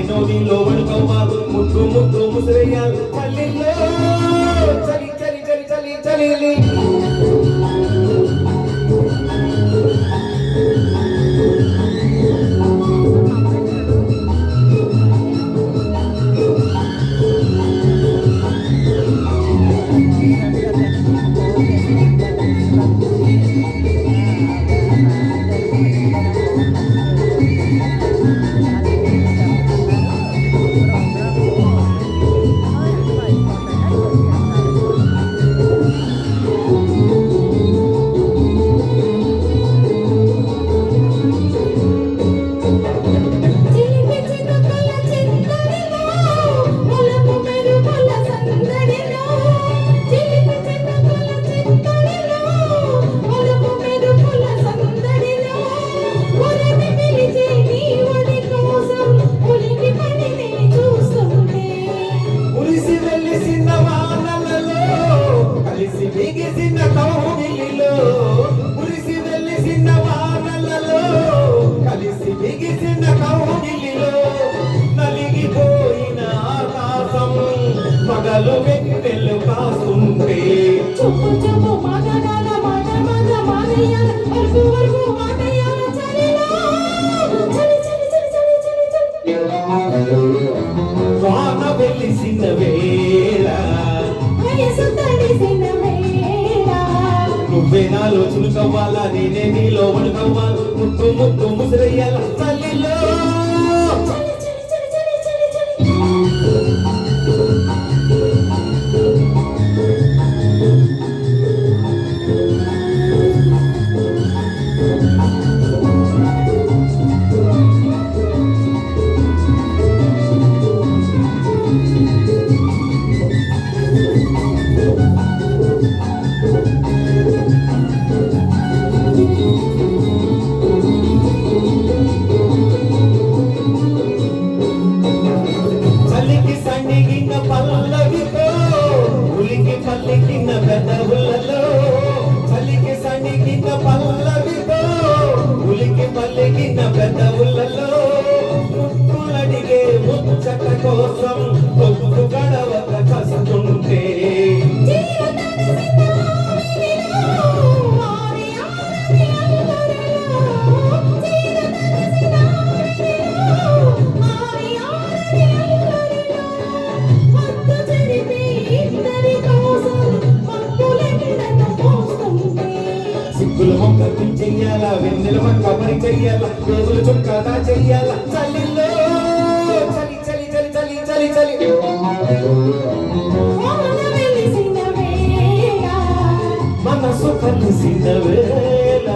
నేనో నీలో వణుకవ్వా ముద్దు ముద్దు ముసిరయ్యాలి చలిలో చలి చలి చలి చలి చలి పగలు వెన్నెలు కాస్తుంటే చుప్పు చుప్పు మాటగాల మాట మాట మాటయ్యాల వరకు వరకు మాటయ్యాల చలిలో చలి చలి చలి చలి చలి చలి వాన వెలిసిన వేళ వయసు తడిసిన వేళ నువ్వే నాలో చులుకవ్వాలా నేనే నీలో వణుకవ్వాలి ముద్దు ముద్దు ముసిరయ్యాల చలిలో చలి చలి చలి చలి చలి చలి చలికి సన్నిగిన పల్లవితో ఉలికి పల్లికిన పెదవులలో చలికి సన్నిగిన పల్లవితో ఉలికి పల్లికిన పెదవులలో ముక్కులడిగే ముచ్చట కోసం కొక్కు గడవక కస్తుంటే సిగ్గుల మొక్క చెయ్యాలా వెన్నెల మొక్క పని చెయ్యాలా రోజులు చుక్కదా చెయ్యాలా చలిలో చలి చలి చలి చలి చలి చలి మనసు కలిసిన వేళ